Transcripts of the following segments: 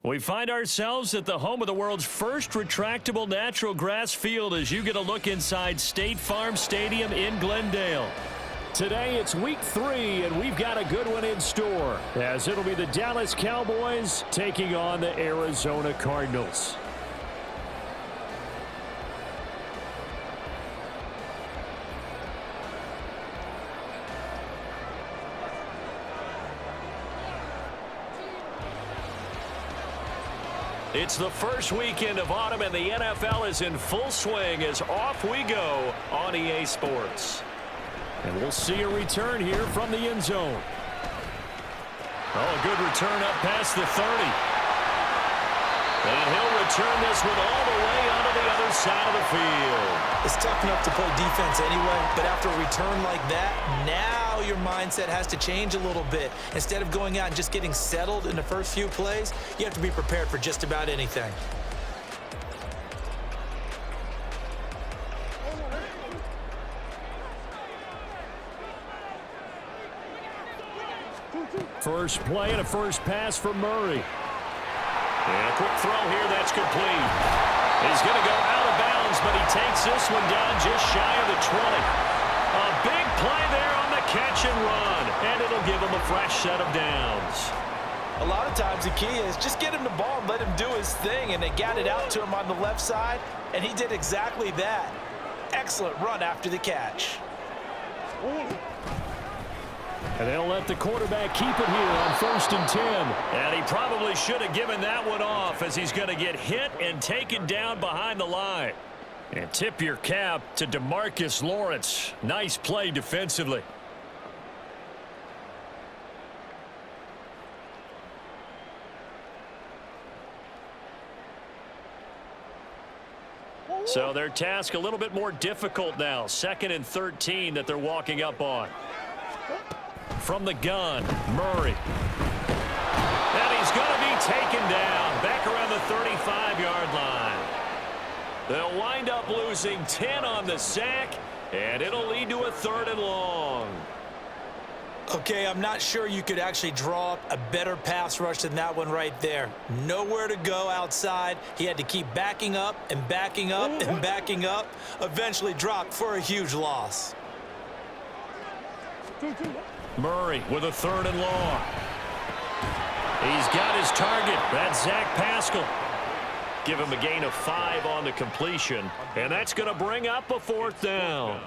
We find ourselves at the home of the world's first retractable natural grass field as you get a look inside State Farm Stadium in Glendale. Today it's week 3, and we've got a good one in store, as it'll be the Dallas Cowboys taking on the Arizona Cardinals. It's the first weekend of autumn, and the NFL is in full swing as off we go on EA Sports. And we'll see a return here from the end zone. Oh, a good return up past the 30. And he'll return this one all the way onto the other side of the field. It's tough enough to play defense anyway, but after a return like that, now your mindset has to change a little bit. Instead of going out and just getting settled in the first few plays, you have to be prepared for just about anything. First play and a first pass for Murray. And a quick throw here, that's complete. He's going to go out of bounds, but he takes this one down just shy of the 20. A big play there on the catch and run, and it'll give him a fresh set of downs. A lot of times the key is just get him the ball and let him do his thing, and they got it out to him on the left side, and he did exactly that. Excellent run after the catch. And they'll let the quarterback keep it here on 1st and 10. And he probably should have given that one off, as he's going to get hit and taken down behind the line. And tip your cap to DeMarcus Lawrence. Nice play defensively. So their task a little bit more difficult now. 2nd and 13 that they're walking up on. From the gun, Murray. And he's going to be taken down back around the 35-yard line. They'll wind up losing 10 on the sack, and it'll lead to a 3rd and long. Okay, I'm not sure you could actually draw up a better pass rush than that one right there. Nowhere to go outside. He had to keep backing up and backing up and backing up. Eventually dropped for a huge loss. Murray with a 3rd and long. He's got his target. That's Zach Pascal. Give him a gain of 5 on the completion, and that's going to bring up a 4th down.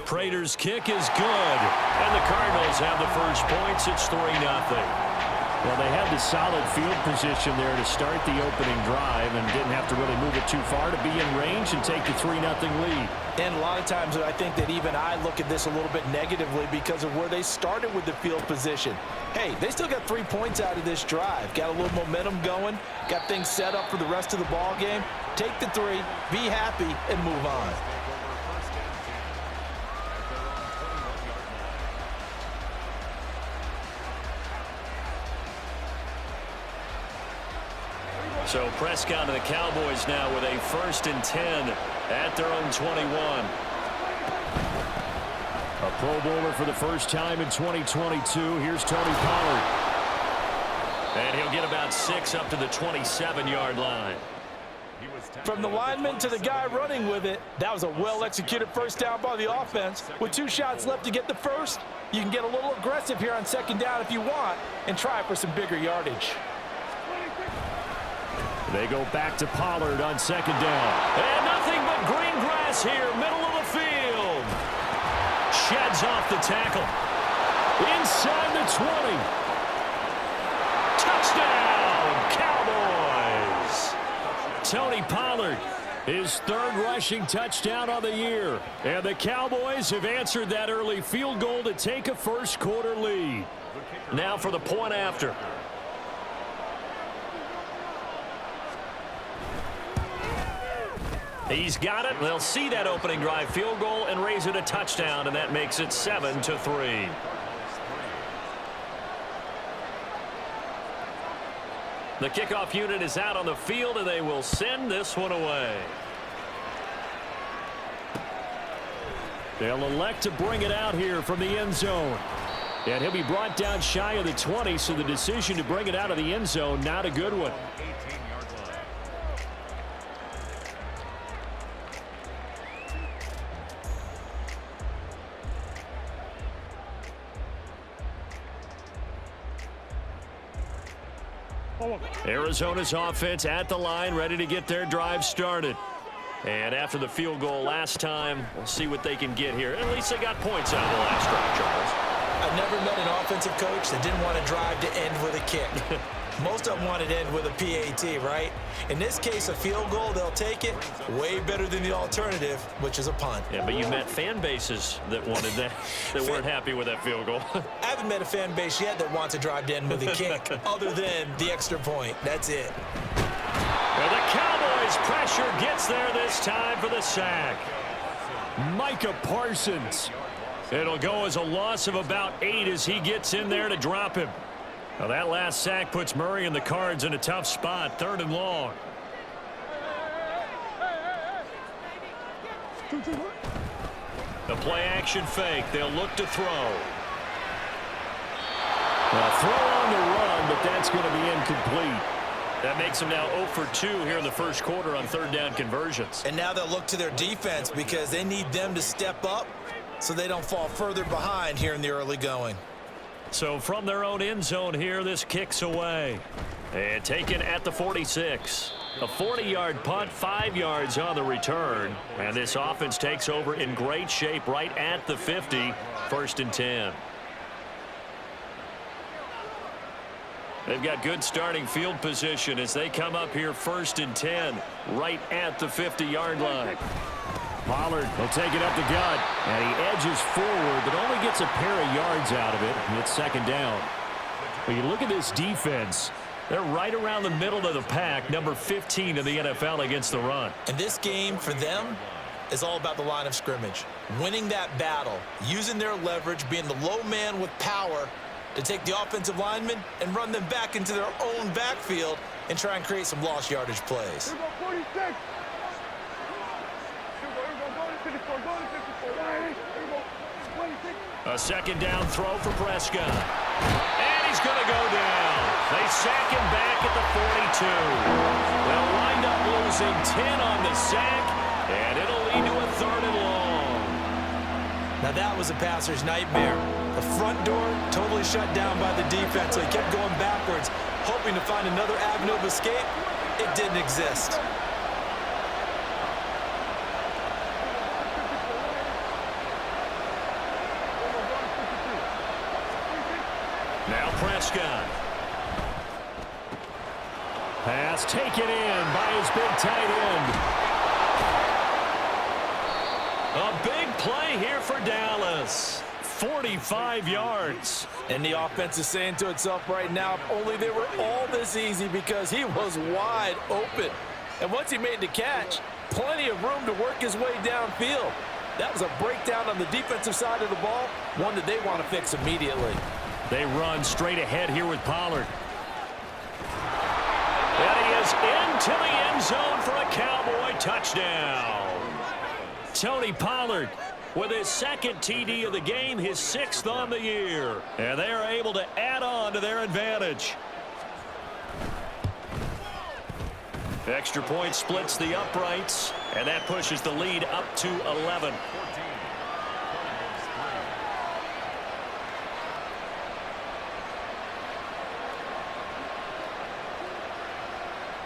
Prater's kick is good, and the Cardinals have the first points. It's 3-0. Well, they had the solid field position there to start the opening drive and didn't have to really move it too far to be in range and take the 3-0 lead. And a lot of times I think that even I look at this a little bit negatively because of where they started with the field position. Hey, they still got 3 points out of this drive. Got a little momentum going. Got things set up for the rest of the ball game. Take the 3, be happy, and move on. So Prescott and the Cowboys now with a 1st and 10 at their own 21. A Pro Bowler for the first time in 2022. Here's Tony Pollard. And he'll get about 6 up to the 27-yard line. From the lineman to the guy running with it, that was a well-executed first down by the offense. With 2 shots left to get the first, you can get a little aggressive here on 2nd down if you want and try for some bigger yardage. They go back to Pollard on 2nd down. And nothing but green grass here, middle of the field. Sheds off the tackle. Inside the 20. Touchdown, Cowboys. Tony Pollard, his 3rd rushing touchdown of the year. And the Cowboys have answered that early field goal to take a first quarter lead. Now for the point after. He's got it. They'll see that opening drive field goal and raise it a touchdown, and that makes it 7-3. The kickoff unit is out on the field, and they will send this one away. They'll elect to bring it out here from the end zone. And he'll be brought down shy of the 20, so the decision to bring it out of the end zone, not a good one. Arizona's offense at the line, ready to get their drive started. And after the field goal last time, we'll see what they can get here. At least they got points out of the last drive, Charles. I've never met an offensive coach that didn't want to drive to end with a kick. Most of them wanted to end with a PAT, right? In this case, a field goal, they'll take it. Way better than the alternative, which is a punt. Yeah, but you met fan bases that wanted that, that weren't happy with that field goal. I haven't met a fan base yet that wants to drive to end with a kick, other than the extra point. That's it. Well, the Cowboys pressure gets there this time for the sack. Micah Parsons. It'll go as a loss of about 8 as he gets in there to drop him. Well, that last sack puts Murray and the Cards in a tough spot, 3rd and long. The play-action fake. They'll look to throw. Well, throw on the run, but that's going to be incomplete. That makes them now 0 for 2 here in the first quarter on 3rd down conversions. And now they'll look to their defense because they need them to step up so they don't fall further behind here in the early going. So from their own end zone here, this kicks away. And taken at the 46. A 40-yard punt, 5 yards on the return. And this offense takes over in great shape right at the 50, 1st and 10. They've got good starting field position as they come up here 1st and 10, right at the 50-yard line. Pollard will take it up the gut, and he edges forward, but only gets a pair of yards out of it. It's 2nd down. When you look at this defense, they're right around the middle of the pack, number 15 in the NFL against the run. And this game for them is all about the line of scrimmage. Winning that battle, using their leverage, being the low man with power to take the offensive linemen and run them back into their own backfield and try and create some lost yardage plays. A 2nd down throw for Prescott. And he's going to go down. They sack him back at the 42. They'll wind up losing 10 on the sack, and it'll lead to a 3rd and long. Now that was a passer's nightmare. The front door totally shut down by the defense, so he kept going backwards, hoping to find another avenue of escape. It didn't exist. Now Prescott. Pass taken in by his big tight end. A big play here for Dallas. 45 yards. And the offense is saying to itself right now, if only they were all this easy, because he was wide open. And once he made the catch, plenty of room to work his way downfield. That was a breakdown on the defensive side of the ball, one that they want to fix immediately. They run straight ahead here with Pollard. And he is into the end zone for a Cowboy touchdown. Tony Pollard with his 2nd TD of the game, his 6th on the year. And they are able to add on to their advantage. Extra point splits the uprights, and that pushes the lead up to 11.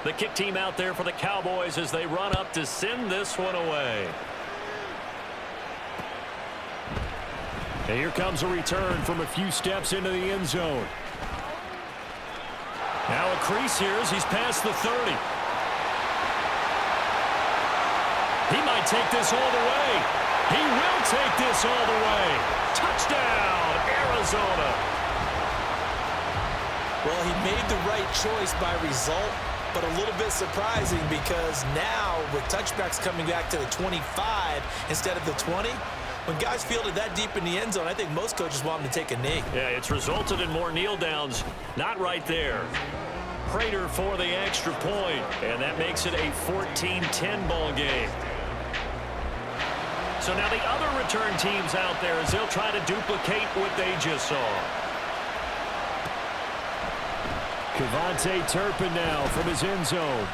The kick team out there for the Cowboys as they run up to send this one away. And here comes a return from a few steps into the end zone. Now a crease here as he's past the 30. He might take this all the way. He will take this all the way. Touchdown, Arizona. Well, he made the right choice by result, but a little bit surprising because now with touchbacks coming back to the 25 instead of the 20, when guys fielded that deep in the end zone, I think most coaches want them to take a knee. Yeah, it's resulted in more kneel downs. Not right there. Prater for the extra point, and that makes it a 14-10 ball game. So now the other return teams out there as they'll try to duplicate what they just saw. Kevontae Turpin now from his end zone.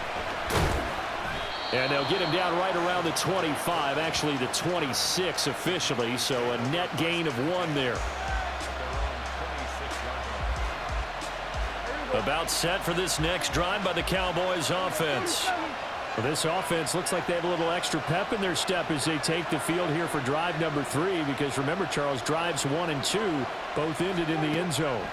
And they'll get him down right around the 25, actually the 26 officially, so a net gain of 1 there. About set for this next drive by the Cowboys offense. Well, this offense looks like they have a little extra pep in their step as they take the field here for drive number 3, because remember, Charles, drives 1 and 2 both ended in the end zone.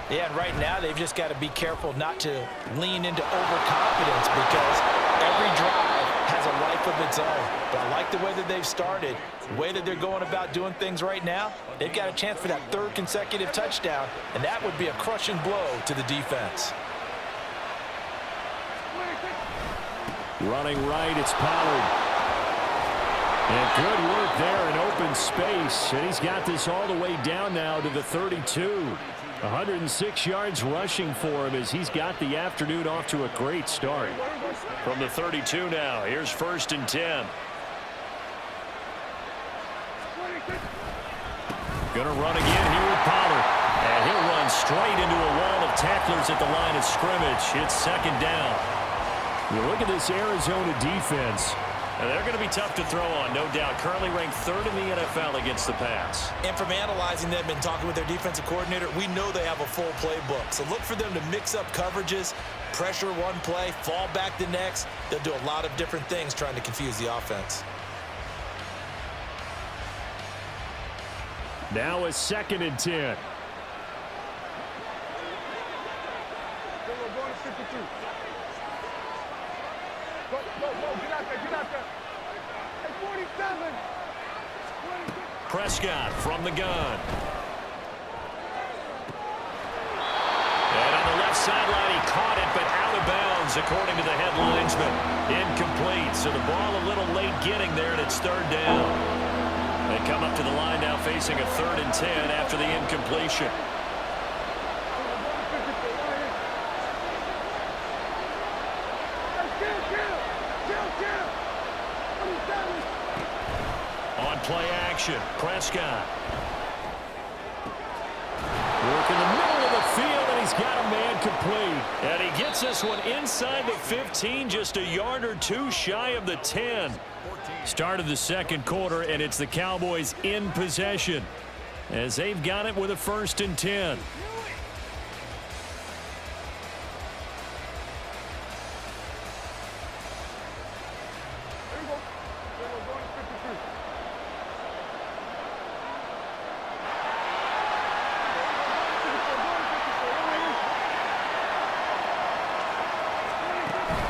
Yeah, and right now they've just got to be careful not to lean into overconfidence, because every drive has a life of its own. But I like the way that they've started, the way that they're going about doing things right now. They've got a chance for that 3rd consecutive touchdown, and that would be a crushing blow to the defense. Running right, it's Pollard. And good work there in open space. And he's got this all the way down now to the 32. 106 yards rushing for him as he's got the afternoon off to a great start. From the 32 now, here's 1st and 10. Gonna run again here with Pollard. And he'll run straight into a wall of tacklers at the line of scrimmage. It's 2nd down. You look at this Arizona defense. And they're going to be tough to throw on, no doubt. Currently ranked 3rd in the NFL against the pass. And from analyzing them and talking with their defensive coordinator, we know they have a full playbook. So look for them to mix up coverages, pressure one play, fall back the next. They'll do a lot of different things trying to confuse the offense. Now a 2nd and 10. Prescott from the gun. And on the left sideline, he caught it, but out of bounds, according to the head linesman. Incomplete, so the ball a little late getting there, and it's 3rd down. They come up to the line now facing a 3rd and 10 after the incompletion. On play action, Prescott. Work in the middle of the field, and he's got a man complete. And he gets this one inside the 15, just a yard or 2 shy of the 10. Start of the 2nd quarter, and it's the Cowboys in possession as they've got it with a 1st and 10.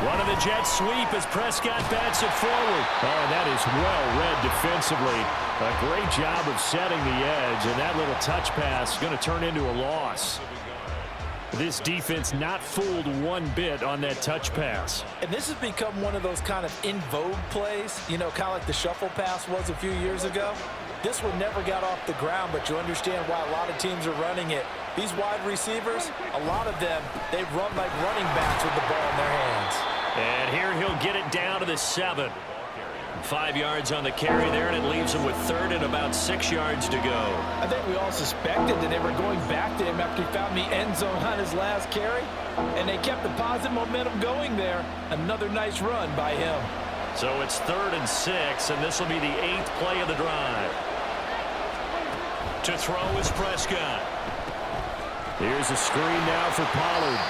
One of the Jets sweep as Prescott bats it forward. Oh, that is well read defensively. A great job of setting the edge, and that little touch pass is going to turn into a loss. This defense not fooled one bit on that touch pass. And this has become one of those kind of in vogue plays, you know, kind of like the shuffle pass was a few years ago. This one never got off the ground, but you understand why a lot of teams are running it. These wide receivers, a lot of them, they run like running backs with the ball in their hands. And here he'll get it down to the 7. 5 yards on the carry there, and it leaves him with 3rd and about 6 yards to go. I think we all suspected that they were going back to him after he found the end zone on his last carry, and they kept the positive momentum going there. Another nice run by him. So it's 3rd and 6, and this will be the 8th play of the drive. To throw is Prescott. Here's a screen now for Pollard.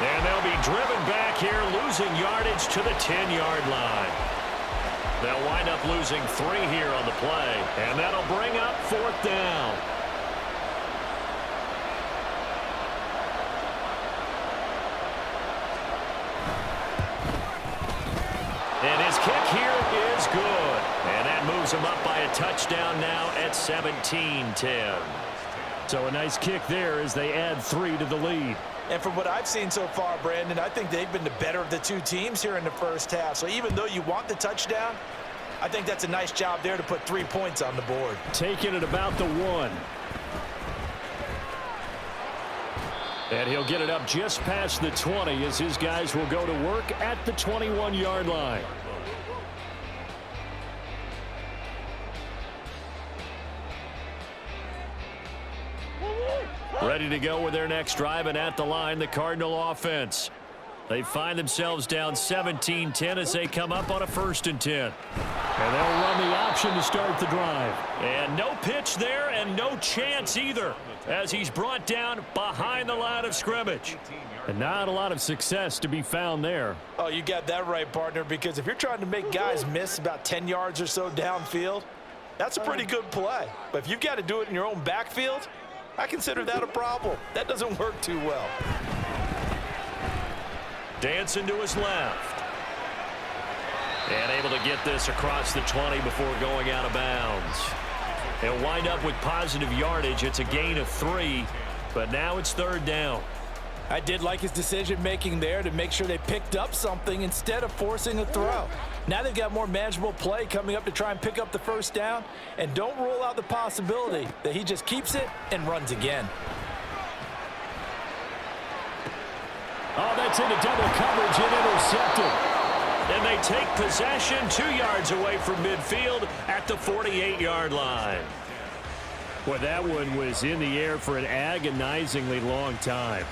And they'll be driven back here, losing yardage to the 10-yard line. They'll wind up losing 3 here on the play, and that'll bring up 4th down. And his kick here is good. And that moves him up by a touchdown now at 17-10. So a nice kick there as they add 3 to the lead. And from what I've seen so far, Brandon, I think they've been the better of the two teams here in the first half. So even though you want the touchdown, I think that's a nice job there to put 3 points on the board. Taking it about the 1. And he'll get it up just past the 20 as his guys will go to work at the 21-yard line. ready to go with their next drive, and at the line, the Cardinal offense. They find themselves down 17-10 as they come up on a 1st and 10. And they'll run the option to start the drive. And no pitch there and no chance either as he's brought down behind the line of scrimmage. And not a lot of success to be found there. Oh, you got that right, partner, because if you're trying to make guys miss about 10 yards or so downfield, that's a pretty good play. But if you've got to do it in your own backfield, I consider that a problem. That doesn't work too well. Dancing to his left. And able to get this across the 20 before going out of bounds. He'll wind up with positive yardage. It's a gain of 3, but now it's 3rd down. I did like his decision-making there to make sure they picked up something instead of forcing a throw. Now they've got more manageable play coming up to try and pick up the 1st down, and don't rule out the possibility that he just keeps it and runs again. Oh, that's into double coverage and intercepted. And they take possession 2 yards away from midfield at the 48-yard line. Well, that one was in the air for an agonizingly long time.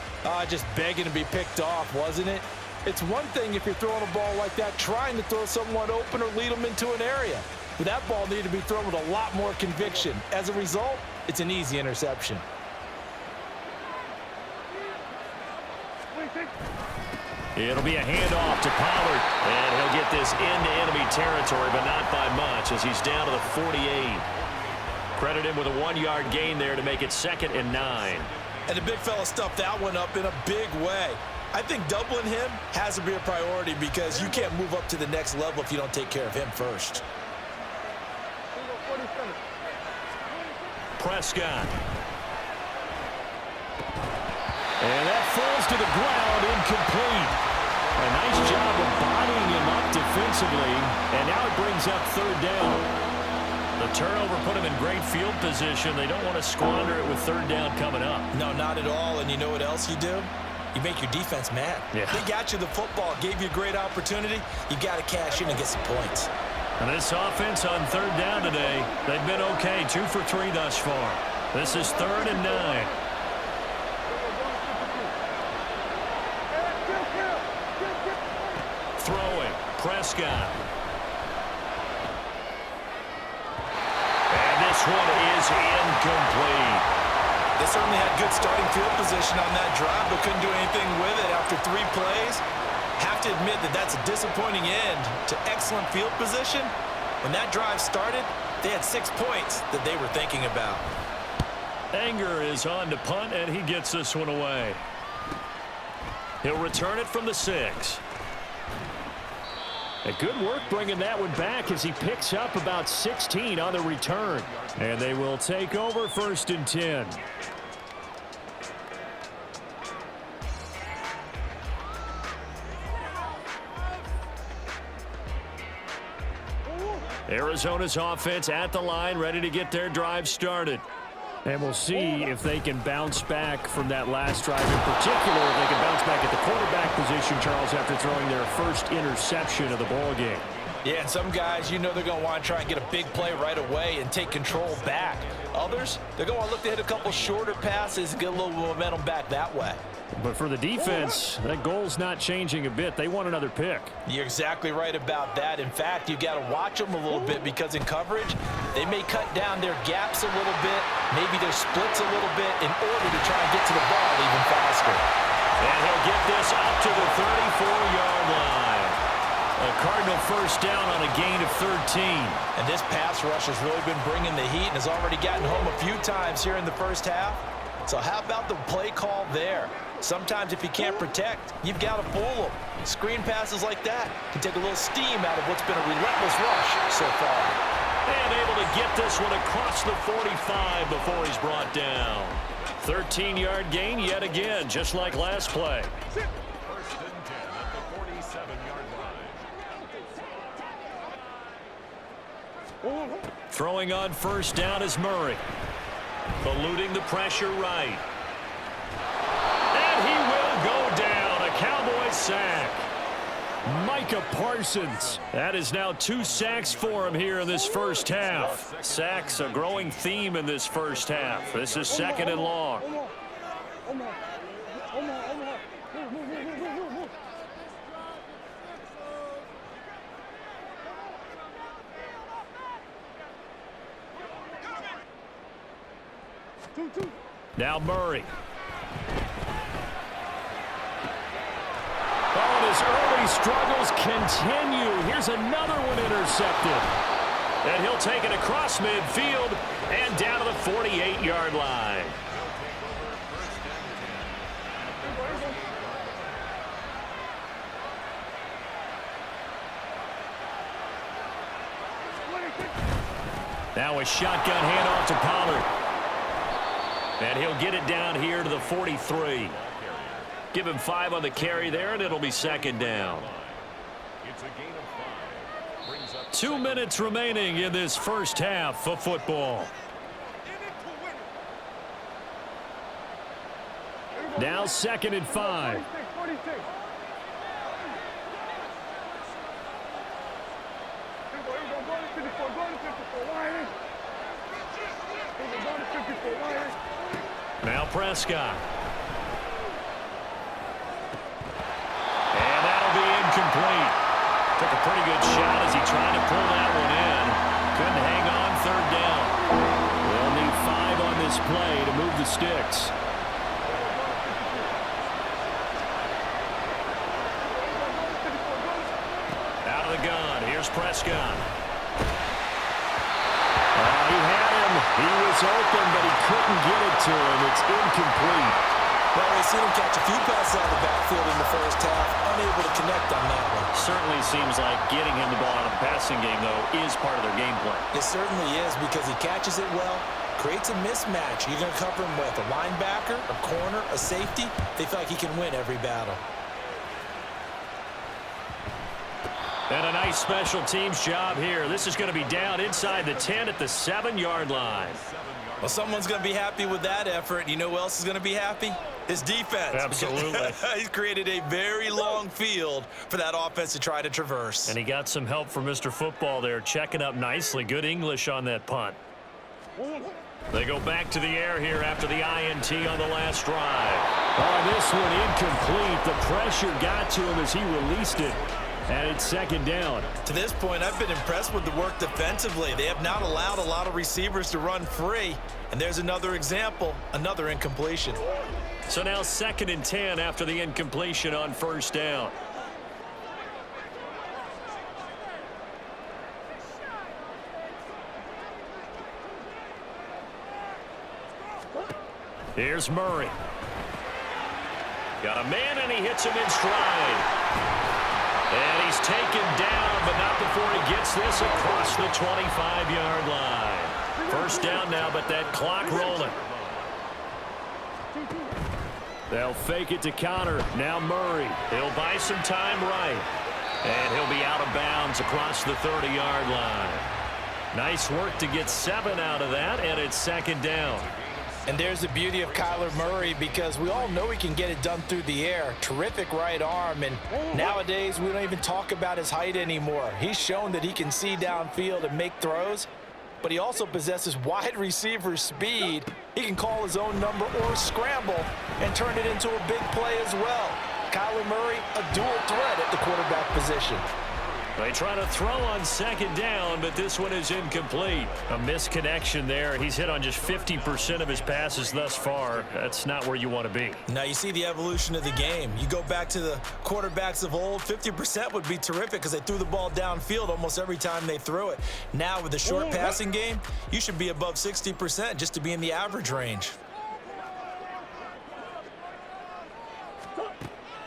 Just begging to be picked off, wasn't it? It's one thing if you're throwing a ball like that, trying to throw someone open or lead them into an area. But that ball needed to be thrown with a lot more conviction. As a result, it's an easy interception. It'll be a handoff to Pollard, and he'll get this into enemy territory, but not by much as he's down to the 48. Credit him with a 1-yard gain there to make it 2nd and 9. And the big fella stuffed that one up in a big way. I think doubling him has to be a priority because you can't move up to the next level if you don't take care of him first. Prescott. And that falls to the ground, incomplete. A nice job of bodying him up defensively, and now it brings up 3rd down. The turnover put him in great field position. They don't want to squander it with 3rd down coming up. No, not at all. And you know what else you do? You make your defense mad. Yeah. They got you the football, gave you a great opportunity. You got to cash in and get some points. And this offense on 3rd down today, they've been okay, 2 for 3 thus far. This is 3rd and 9. Throwing, Prescott. And this one is incomplete. They certainly had good starting field position on that drive, but couldn't do anything with it after 3 plays. Have to admit that that's a disappointing end to excellent field position. When that drive started, they had 6 points that they were thinking about. Anger is on to punt, and he gets this one away. He'll return it from the 6. A good work bringing that one back as he picks up about 16 on the return. And they will take over 1st and 10. Arizona's offense at the line, ready to get their drive started. And we'll see if they can bounce back from that last drive in particular. If they can bounce back at the quarterback position, Charles, after throwing their first interception of the ball game. Yeah, and some guys, you know they're going to want to try and get a big play right away and take control back. Others, they're going to look to hit a couple shorter passes and get a little momentum back that way. But for the defense, that goal's not changing a bit. They want another pick. You're exactly right about that. In fact, you got to watch them a little bit because in coverage, they may cut down their gaps a little bit, maybe their splits a little bit in order to try and get to the ball even faster. And he'll get this up to the 34-yard line. A Cardinal 1st down on a gain of 13. And this pass rush has really been bringing the heat and has already gotten home a few times here in the 1st half. So how about the play call there? Sometimes if you can't protect, you've got to fool them. Screen passes like that can take a little steam out of what's been a relentless rush so far. And able to get this one across the 45 before he's brought down. 13-yard gain yet again, just like last play. 1st and 10 at the 47-yard line. Throwing on 1st down is Murray. Eluding the pressure right. And he will go down. A Cowboys sack. Micah Parsons. That is now 2 sacks for him here in this 1st half. Sacks a growing theme in this 1st half. This is 2nd and long. Now Murray. Oh, and his early struggles continue. Here's another one intercepted. And he'll take it across midfield and down to the 48-yard line. Now a shotgun handoff to Pollard. And he'll get it down here to the 43. Give him 5 on the carry there, and it'll be second down. It's a gain of 5. Brings up 2 minutes remaining in this first half of football. Now 2nd and 5. Now Prescott. And that'll be incomplete. Took a pretty good shot as he tried to pull that one in. Couldn't hang on 3rd down. They'll need 5 on this play to move the sticks. Out of the gun. Here's Prescott. He had him. He was open, but he couldn't get it to him. It's incomplete. Well, we've seen him catch a few passes out of the backfield in the first half, unable to connect on that one. Certainly seems like getting him the ball out of the passing game, though, is part of their game plan. It certainly is because he catches it well, creates a mismatch. You're going to cover him with a linebacker, a corner, a safety. They feel like he can win every battle. And a nice special teams job here. This is going to be down inside the 10 at the 7-yard line. Well, someone's going to be happy with that effort. You know who else is going to be happy? His defense. Absolutely. He's created a very long field for that offense to try to traverse. And he got some help from Mr. Football there, checking up nicely. Good English on that punt. They go back to the air here after the INT on the last drive. Oh, this one incomplete. The pressure got to him as he released it. And it's 2nd down. To this point, I've been impressed with the work defensively. They have not allowed a lot of receivers to run free. And there's another example, another incompletion. So now 2nd and 10 after the incompletion on 1st down. Here's Murray. Got a man, and he hits him in stride. And he's taken down, but not before he gets this across the 25-yard line. 1st down now, but that clock rolling. They'll fake it to counter. Now Murray. He'll buy some time right. And he'll be out of bounds across the 30-yard line. Nice work to get 7 out of that, and it's 2nd down. And there's the beauty of Kyler Murray because we all know he can get it done through the air. Terrific right arm, and nowadays we don't even talk about his height anymore. He's shown that he can see downfield and make throws, but he also possesses wide receiver speed. He can call his own number or scramble and turn it into a big play as well. Kyler Murray, a dual threat at the quarterback position. They try to throw on 2nd down, but this one is incomplete. A misconnection there. He's hit on just 50% of his passes thus far. That's not where you want to be. Now you see the evolution of the game. You go back to the quarterbacks of old, 50% would be terrific because they threw the ball downfield almost every time they threw it. Now with the short passing game, you should be above 60% just to be in the average range.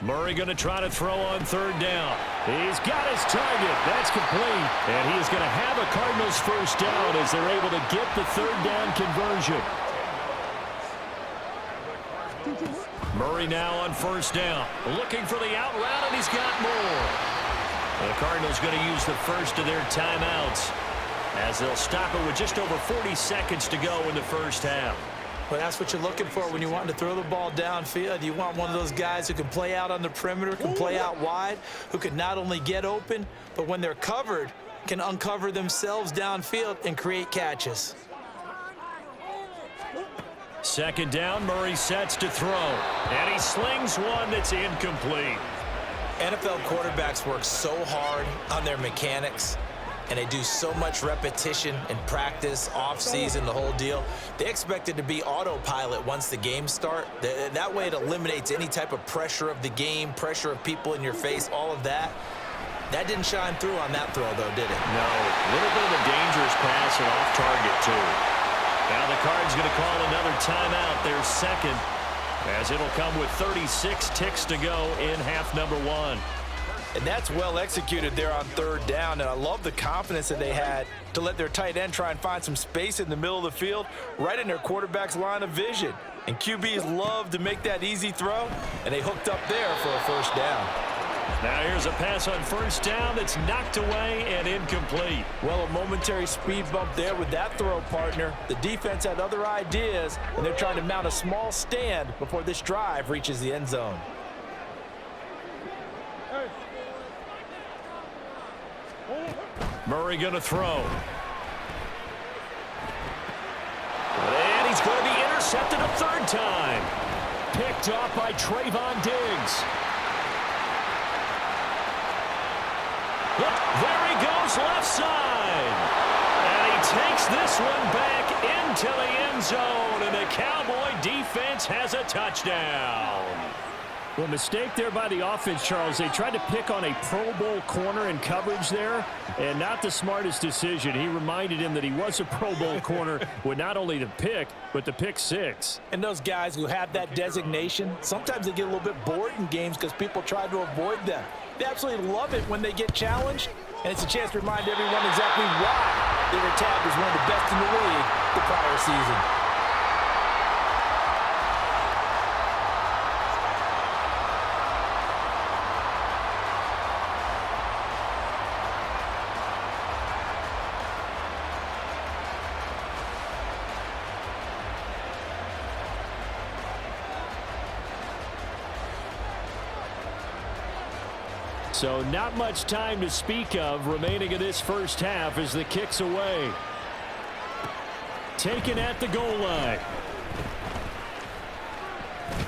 Murray going to try to throw on 3rd down. He's got his target. That's complete. And he is going to have a Cardinals 1st down as they're able to get the 3rd down conversion. Murray now on 1st down. Looking for the out route, and he's got more. The Cardinals going to use the first of their timeouts as they'll stop it with just over 40 seconds to go in the 1st half. Well, that's what you're looking for when you want to throw the ball downfield. You want one of those guys who can play out on the perimeter, can play out wide, who can not only get open, but when they're covered, can uncover themselves downfield and create catches. Second down, Murray sets to throw. And he slings one that's incomplete. NFL quarterbacks work so hard on their mechanics, and they do so much repetition and practice, off-season, the whole deal. They expect it to be autopilot once the games start. That way it eliminates any type of pressure of the game, pressure of people in your face, all of that. That didn't shine through on that throw, though, did it? No, a little bit of a dangerous pass and off target, too. Now the Cards going to call another timeout, their second, as it'll come with 36 ticks to go in half number one. And that's well executed there on third down, and I love the confidence that they had to let their tight end try and find some space in the middle of the field, right in their quarterback's line of vision. And QBs love to make that easy throw, and they hooked up there for a first down. Now here's a pass on first down that's knocked away and incomplete. Well, a momentary speed bump there with that throw, partner. The defense had other ideas, and they're trying to mount a small stand before this drive reaches the end zone. Murray going to throw. And he's going to be intercepted a third time. Picked off by Trayvon Diggs. Look, there he goes, left side. And he takes this one back into the end zone, and the Cowboy defense has a touchdown. Well, mistake there by the offense, Charles. They tried to pick on a Pro Bowl corner in coverage there, and not the smartest decision. He reminded him that he was a Pro Bowl corner with not only the pick, but the pick six. And those guys who have that designation, sometimes they get a little bit bored in games because people try to avoid them. They absolutely love it when they get challenged, and it's a chance to remind everyone exactly why they were tagged as one of the best in the league the prior season. So not much time to speak of remaining in this first half as the kick's away. Taken at the goal line.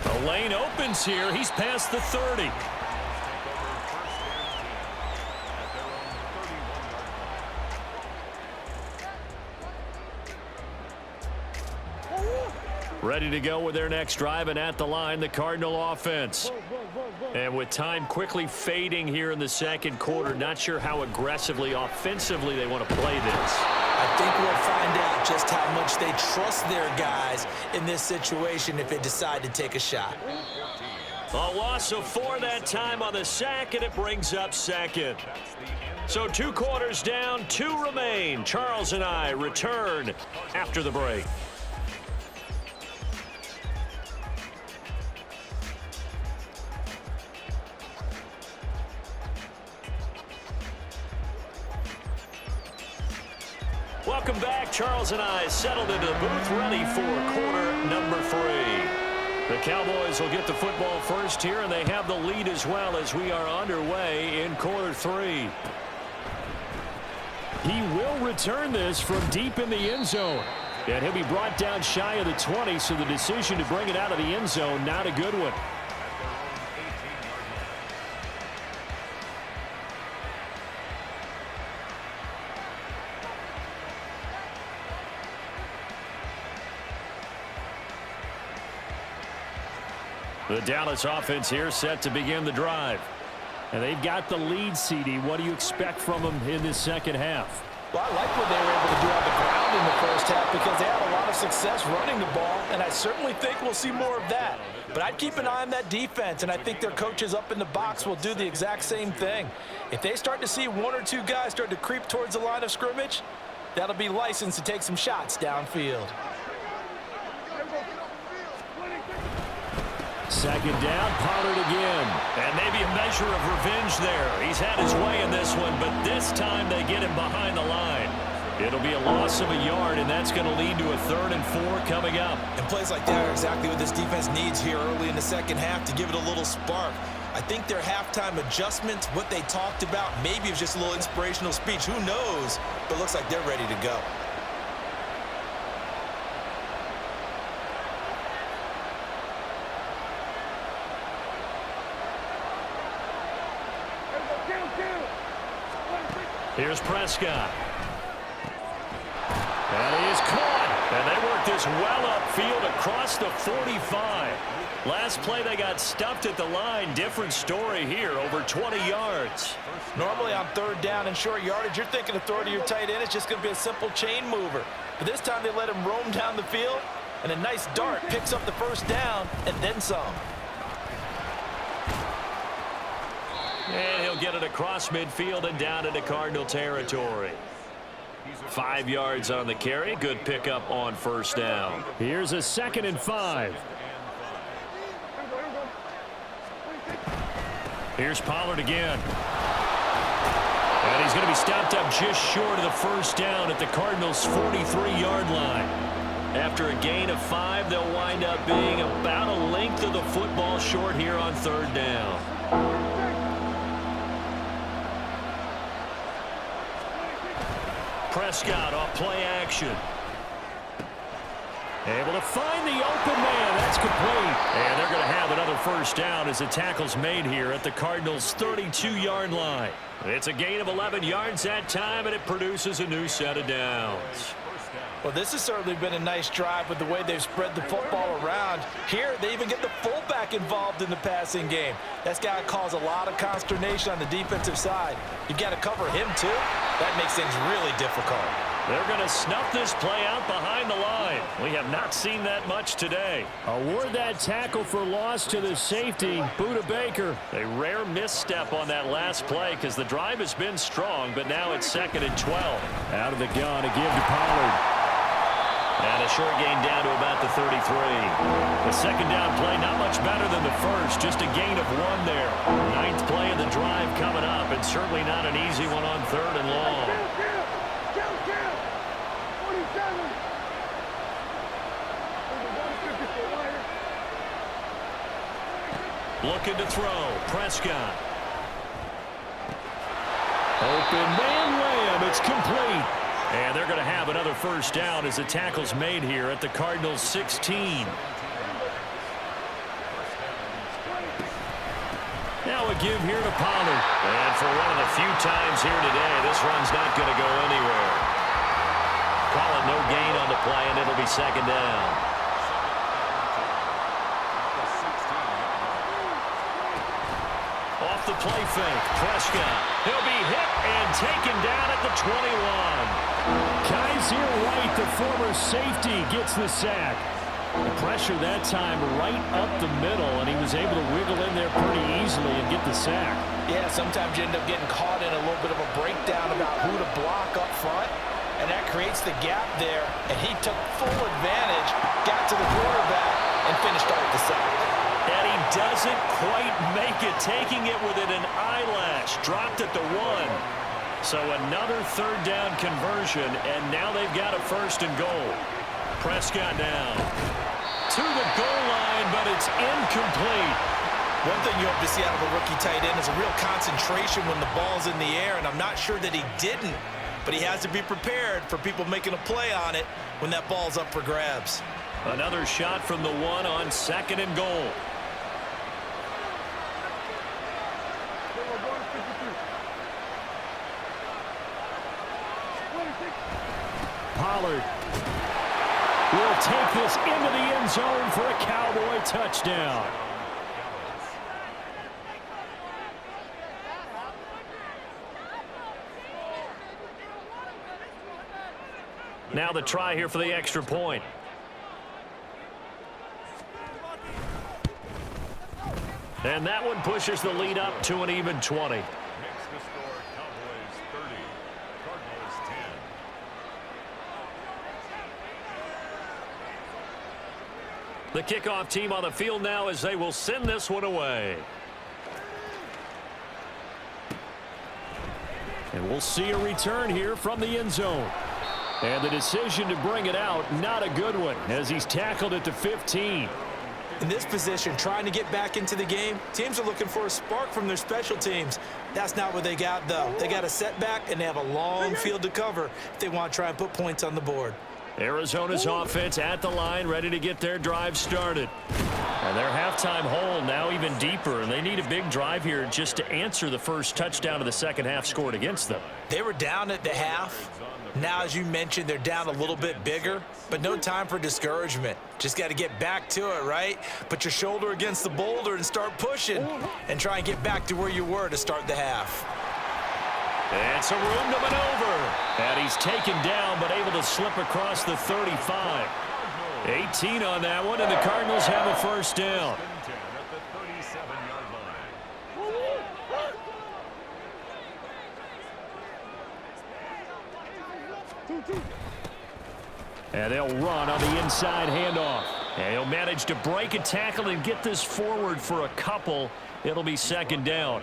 The lane opens here. He's past the 30. Ready to go with their next drive, and at the line, the Cardinal offense. And with time quickly fading here in the second quarter, not sure how aggressively, offensively they want to play this. I think we'll find out just how much they trust their guys in this situation if they decide to take a shot. A loss of 4 that time on the sack, and it brings up second. So 2 quarters down, 2 remain. Charles and I return after the break. Welcome back. Charles and I settled into the booth, ready for quarter number 3. The Cowboys will get the football first here, and they have the lead as well as we are underway in quarter 3. He will return this from deep in the end zone. And he'll be brought down shy of the 20, so the decision to bring it out of the end zone, not a good one. The Dallas offense here set to begin the drive. And they've got the lead, CD. What do you expect from them in this second half? Well, I like what they were able to do on the ground in the first half because they had a lot of success running the ball, and I certainly think we'll see more of that. But I'd keep an eye on that defense, and I think their coaches up in the box will do the exact same thing. If they start to see 1 or 2 guys start to creep towards the line of scrimmage, that'll be licensed to take some shots downfield. Second down, Pollard again. And maybe a measure of revenge there. He's had his way in this one, but this time they get him behind the line. It'll be a loss of a yard, and that's going to lead to a 3rd and 4 coming up. And plays like that are exactly what this defense needs here early in the second half to give it a little spark. I think their halftime adjustments, what they talked about, maybe it was just a little inspirational speech. Who knows? But it looks like they're ready to go. Here's Prescott. And he is caught. And they work this well upfield across the 45. Last play they got stuffed at the line. Different story here, over 20 yards. Normally on third down and short yardage, you're thinking of throw to your tight end. It's just going to be a simple chain mover. But this time they let him roam down the field, and a nice dart picks up the first down and then some. And he'll get it across midfield and down into Cardinal territory. 5 yards on the carry. Good pickup on first down. Here's a 2nd and 5. Here's Pollard again. And he's going to be stopped up just short of the first down at the Cardinals' 43-yard line. After a gain of 5, they'll wind up being about a length of the football short here on third down. Prescott off play action. Able to find the open man. That's complete. And they're going to have another first down as the tackle's made here at the Cardinals' 32-yard line. It's a gain of 11 yards that time, and it produces a new set of downs. Well, this has certainly been a nice drive with the way they've spread the football around. Here, they even get the fullback involved in the passing game. That's got to cause a lot of consternation on the defensive side. You've got to cover him, too. That makes things really difficult. They're going to snuff this play out behind the line. We have not seen that much today. Award that tackle for loss to the safety, Buda Baker. A rare misstep on that last play because the drive has been strong, but now it's 2nd and 12. Out of the gun to give to Pollard. And a short gain down to about the 33. The second down play not much better than the first, just a gain of 1 there. 9th play of the drive coming up, and certainly not an easy one on 3rd and long. Looking to throw. Prescott. Open man Lamb. It's complete. And they're going to have another first down as the tackle's made here at the Cardinals' 16. Now a give here to Pollard. And for one of the few times here today, this run's not going to go anywhere. Call it no gain on the play, and it'll be 2nd down. Off the play fake, Prescott. He'll be hit and taken down at the 21. Kaiser White, the former safety, gets the sack. The pressure that time right up the middle, and he was able to wiggle in there pretty easily and get the sack. Yeah, sometimes you end up getting caught in a little bit of a breakdown about who to block up front, and that creates the gap there, and he took full advantage, got to the quarterback, and finished off the sack. And he doesn't quite make it, taking it within an eyelash. Dropped at the 1. So another third down conversion, and now they've got a 1st and goal. Prescott down to the goal line, but it's incomplete. One thing you hope to see out of a rookie tight end is a real concentration when the ball's in the air, and I'm not sure that he didn't, but he has to be prepared for people making a play on it when that ball's up for grabs. Another shot from the 1 on 2nd and goal. Pollard will take this into the end zone for a Cowboy touchdown. Now the try here for the extra point. And that one pushes the lead up to an even 20. Makes the score Cowboys 30, Cardinals 10. The kickoff team on the field now as they will send this one away. And we'll see a return here from the end zone. And the decision to bring it out, not a good one, as he's tackled at the 15. In this position, trying to get back into the game, teams are looking for a spark from their special teams. That's not what they got, though. They got a setback, and they have a long field to cover if they want to try and put points on the board. Arizona's offense at the line, ready to get their drive started. And And their halftime hole now even deeper, and they need a big drive here just to answer the first touchdown of the second half scored against them. They were down at the half. Now, as you mentioned, they're down a little bit bigger, but no time for discouragement. Just got to get back to it, right? Put your shoulder against the boulder and start pushing and try and get back to where you were to start the half. And some room to maneuver. And he's taken down, but able to slip across the 35. 18 on that one, and the Cardinals have a first down. And they'll run on the inside handoff. And he'll manage to break a tackle and get this forward for a couple. It'll be second down.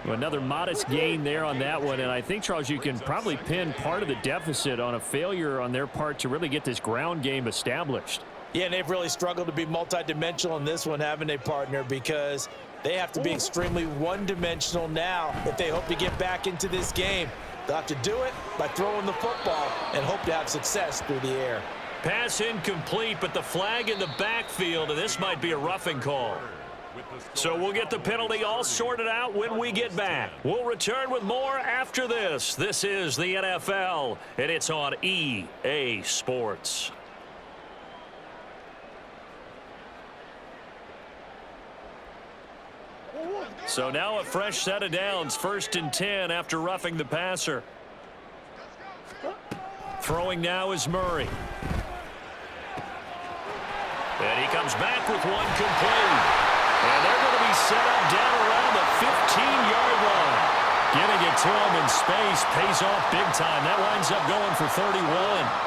Another modest gain there on that one, and I think, Charles, you can probably pin part of the deficit on a failure on their part to really get this ground game established. Yeah, and they've really struggled to be multidimensional in this one, haven't they, partner? Because they have to be extremely one-dimensional now if they hope to get back into this game. They'll have to do it by throwing the football and hope to have success through the air. Pass incomplete, but the flag in the backfield, and this might be a roughing call. So we'll get the penalty all sorted out when we get back. We'll return with more after this. This is the NFL, and it's on EA Sports. So now a fresh set of downs, 1st and 10 after roughing the passer. Throwing now is Murray. And he comes back with one complete. And they're going to be set up down around the 15-yard line. Getting it to him in space pays off big time. That winds up going for 31.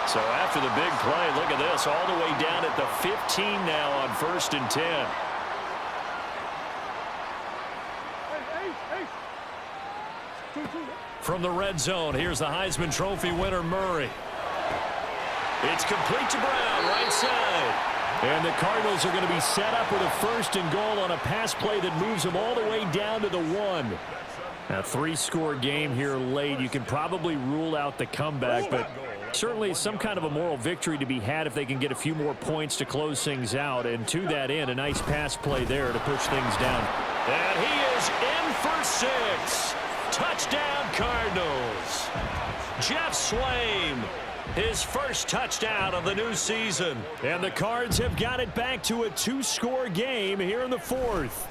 So after the big play, look at this, all the way down at the 15 now on 1st and 10. From the red zone, here's the Heisman Trophy winner, Murray. It's complete to Brown, right side. And the Cardinals are going to be set up with a 1st and goal on a pass play that moves them all the way down to the 1. A 3-score game here late. You can probably rule out the comeback, but certainly some kind of a moral victory to be had if they can get a few more points to close things out. And to that end, a nice pass play there to push things down. And he is in for 6. Touchdown, Cardinals. Jeff Swaim, his first touchdown of the new season. And the Cards have got it back to a 2-score game here in the 4th.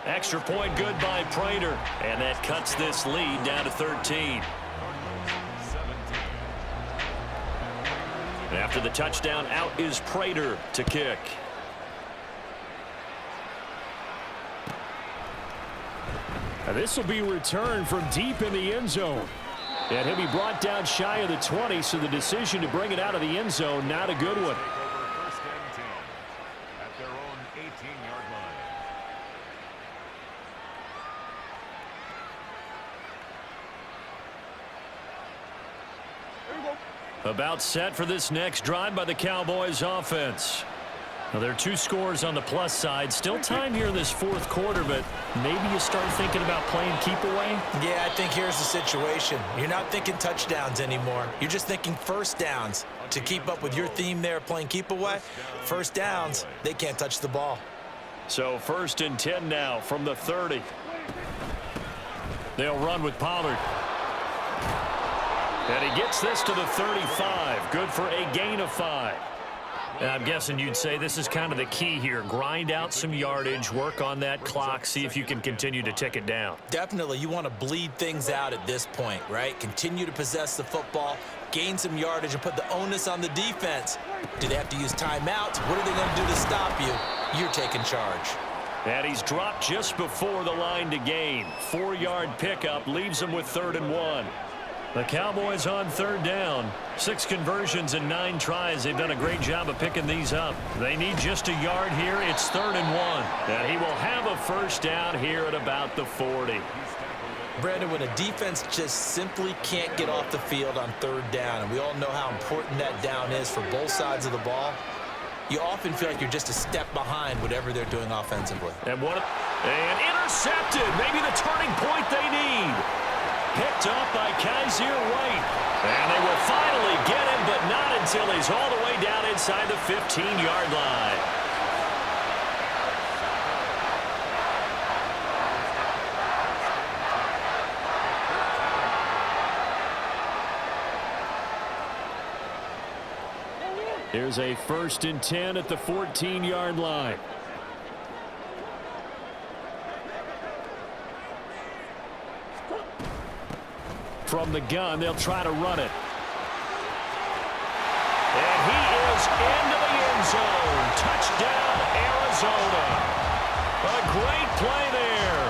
Extra point good by Prater. And that cuts this lead down to 13. And after the touchdown, out is Prater to kick. Now this will be returned from deep in the end zone. And he'll be brought down shy of the 20, so the decision to bring it out of the end zone, not a good one. First and 10 at their own 18-yard line. About set for this next drive by the Cowboys offense. Now, there are 2 scores on the plus side. Still time here in this 4th quarter, but maybe you start thinking about playing keep away? Yeah, I think here's the situation. You're not thinking touchdowns anymore. You're just thinking first downs. To keep up with your theme there, playing keep away, first downs, they can't touch the ball. So 1st and 10 now from the 30. They'll run with Pollard. And he gets this to the 35. Good for a gain of 5. And I'm guessing you'd say this is kind of the key here. Grind out some yardage, work on that clock, see if you can continue to tick it down. Definitely. You want to bleed things out at this point, right? Continue to possess the football, gain some yardage, and put the onus on the defense. Do they have to use timeouts? What are they going to do to stop you? You're taking charge. And he's dropped just before the line to gain. 4-yard pickup leaves him with 3rd and 1. The Cowboys on 3rd down. 6 conversions and 9 tries. They've done a great job of picking these up. They need just a yard here. It's 3rd and 1. And he will have a first down here at about the 40. Brandon, when a defense just simply can't get off the field on 3rd down, and we all know how important that down is for both sides of the ball, you often feel like you're just a step behind whatever they're doing offensively. And intercepted. Maybe the turning point they need. Picked up by Kaiser White. And they will finally get him, but not until he's all the way down inside the 15-yard line. Here's a 1st and 10 at the 14-yard line. From the gun, they'll try to run it. And he is into the end zone. Touchdown, Arizona. A great play there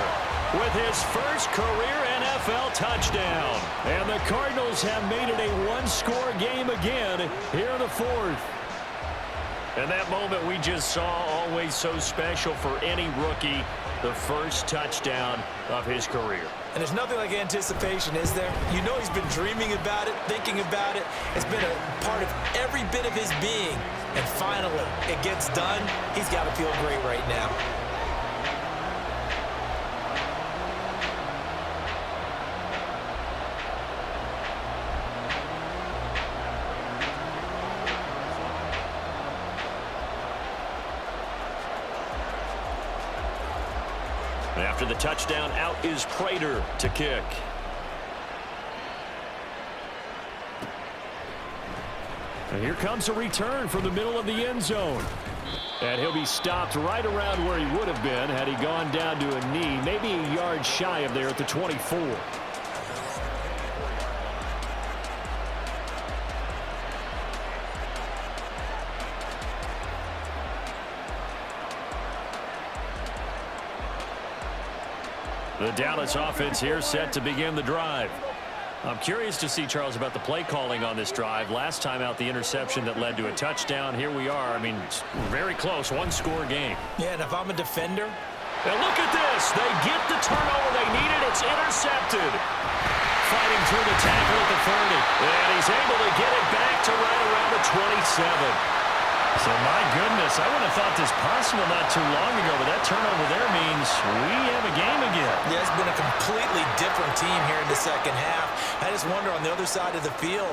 with his first career NFL touchdown. And the Cardinals have made it a one-score game again here in the 4th. And that moment we just saw, always so special for any rookie, the first touchdown of his career. And there's nothing like anticipation, is there? You know he's been dreaming about it, thinking about it. It's been a part of every bit of his being. And finally, it gets done. He's got to feel great right now. After the touchdown, out is Prater to kick. And here comes a return from the middle of the end zone. And he'll be stopped right around where he would have been had he gone down to a knee, maybe a yard shy of there at the 24. The Dallas offense here set to begin the drive. I'm curious to see, Charles, about the play calling on this drive. Last time out, the interception that led to a touchdown. Here we are. I mean, very close, one-score game. Yeah, and if I'm a defender. And look at this. They get the turnover they needed. It's intercepted. Fighting through the tackle at the 30. And he's able to get it back to right around the 27. So, my goodness, I wouldn't have thought this possible not too long ago, but that turnover there means we have a game again. Yeah, it's been a completely different team here in the second half. I just wonder on the other side of the field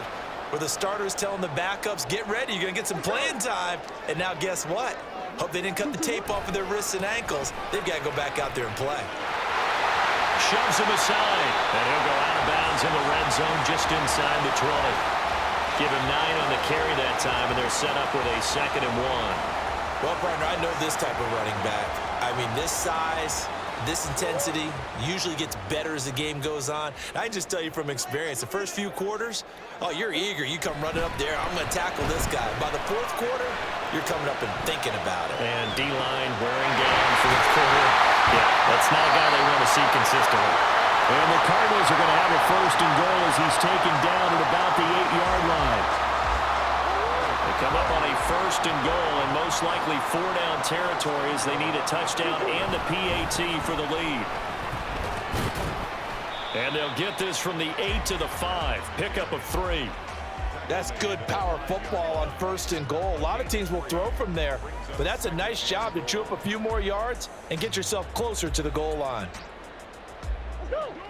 where the starters telling the backups, get ready, you're going to get some playing time. And now guess what? Hope they didn't cut the tape off of their wrists and ankles. They've got to go back out there and play. Shoves him aside, and he'll go out of bounds in the red zone just inside the 20. Give him 9 on the carry that time, and they're set up with a 2nd and 1. Well, partner, I know this type of running back. I mean, this size, this intensity usually gets better as the game goes on. I can just tell you from experience, the first few quarters, oh, you're eager. You come running up there, I'm going to tackle this guy. By the 4th quarter, you're coming up and thinking about it. And D-line wearing down 4th quarter. Yeah, that's not a guy they want to see consistently. And the Cardinals are going to have a 1st and goal as he's taken down at about the 8-yard line. They come up on a 1st and goal, and most likely 4-down territory as they need a touchdown and a PAT for the lead. And they'll get this from the 8 to the 5. Pickup of 3. That's good power football on 1st and goal. A lot of teams will throw from there, but that's a nice job to chew up a few more yards and get yourself closer to the goal line.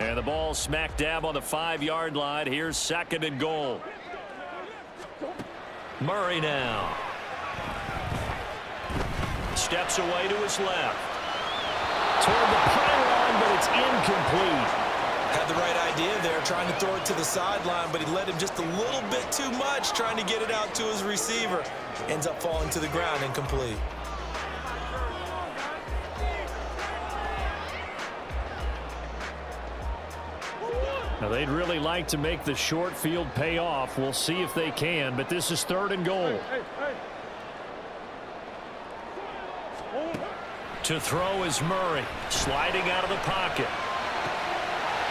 And the ball smack dab on the 5-yard line. Here's 2nd and goal. Murray now. Steps away to his left. Toward the pylon, but it's incomplete. Had the right idea there, trying to throw it to the sideline, but he led him just a little bit too much, trying to get it out to his receiver. Ends up falling to the ground, incomplete. Now, they'd really like to make the short field pay off. We'll see if they can, but this is 3rd and goal. To throw is Murray, sliding out of the pocket.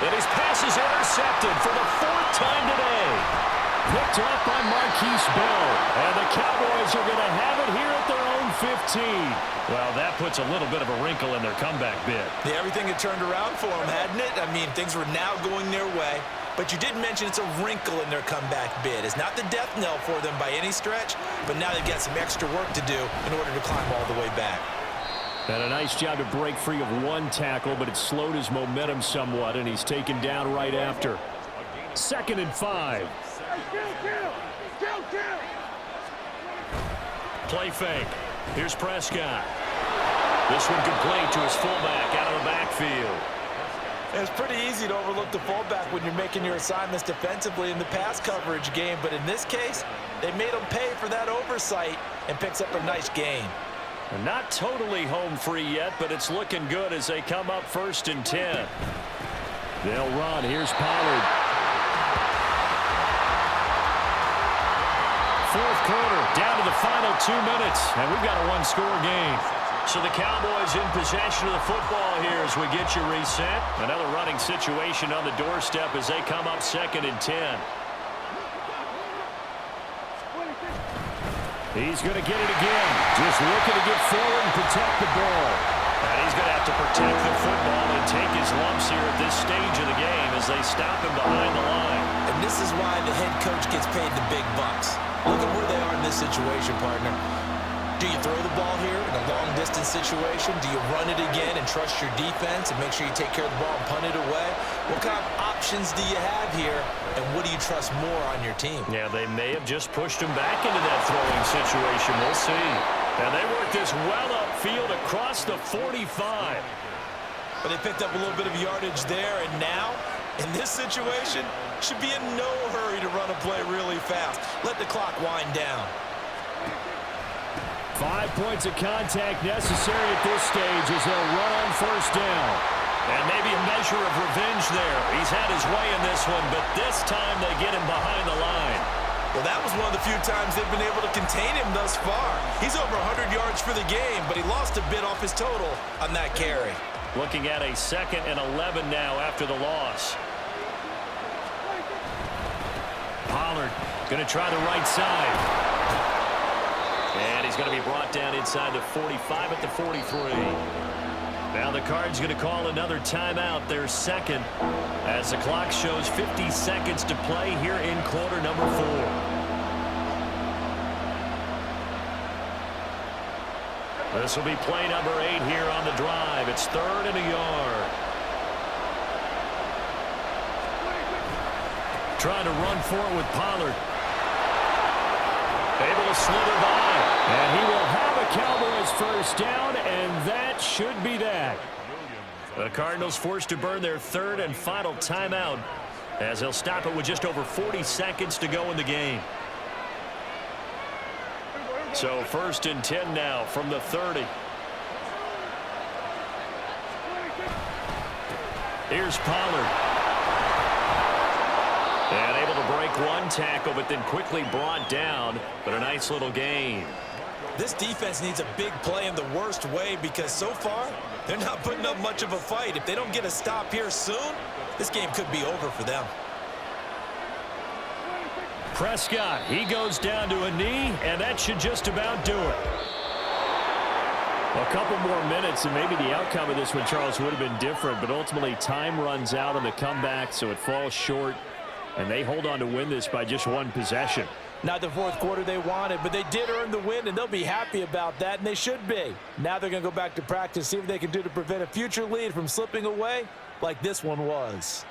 And his pass is intercepted for the 4th time today. Picked up by Marquise Bell. And the Cowboys are going to have it here at their own 15. Well, that puts a little bit of a wrinkle in their comeback bid. Yeah, everything had turned around for them, hadn't it? I mean, things were now going their way. But you did mention it's a wrinkle in their comeback bid. It's not the death knell for them by any stretch, but now they've got some extra work to do in order to climb all the way back. And a nice job to break free of 1 tackle, but it slowed his momentum somewhat, and he's taken down right after. 2nd and 5. Play fake. Here's Prescott. This one complete to his fullback out of the backfield. It's pretty easy to overlook the fullback when you're making your assignments defensively in the pass coverage game, but in this case, they made him pay for that oversight and picks up a nice gain. And not totally home free yet, but it's looking good as they come up 1st and 10. They'll run. Here's Pollard. 4th quarter, down to the final 2 minutes, and we've got a one-score game. So the Cowboys in possession of the football here as we get you reset. Another running situation on the doorstep as they come up 2nd and 10. He's going to get it again. Just looking to get forward and protect the ball. And he's going to have to protect the football and take his lumps here at this stage of the game as they stop him behind the line. And this is why the head coach gets paid the big bucks. Look at where they are in this situation, partner. Do you throw the ball here in a long-distance situation? Do you run it again and trust your defense and make sure you take care of the ball and punt it away? What kind of options do you have here, and what do you trust more on your team? Yeah, they may have just pushed him back into that throwing situation. We'll see. And they work this well upfield across the 45. But they picked up a little bit of yardage there, and now, in this situation, should be in no hurry to run a play really fast. Let the clock wind down. 5 points of contact necessary at this stage as they'll run on 1st down. And maybe a measure of revenge there. He's had his way in this one, but this time they get him behind the line. Well, that was one of the few times they've been able to contain him thus far. He's over 100 yards for the game, but he lost a bit off his total on that carry. Looking at a 2nd and 11 now after the loss. Pollard going to try the right side. And he's going to be brought down inside the 45 at the 43. Now the Cards going to call another timeout, their 2nd, as the clock shows 50 seconds to play here in quarter number 4. This will be play number 8 here on the drive. It's 3rd and a yard. Trying to run for it with Pollard. Able to slither by. And he will have a Cowboys 1st down, and that should be that. The Cardinals forced to burn their 3rd and final timeout as they'll stop it with just over 40 seconds to go in the game. So 1st and 10 now from the 30. Here's Pollard. And able to break one tackle, but then quickly brought down. But a nice little gain. This defense needs a big play in the worst way because so far, they're not putting up much of a fight. If they don't get a stop here soon, this game could be over for them. Prescott, he goes down to a knee, and that should just about do it. A couple more minutes, and maybe the outcome of this one, Charles, would have been different. But ultimately, time runs out on the comeback, so it falls short. And they hold on to win this by just one possession. Not the 4th quarter they wanted, but they did earn the win, and they'll be happy about that, and they should be. Now they're going to go back to practice, see what they can do to prevent a future lead from slipping away like this one was.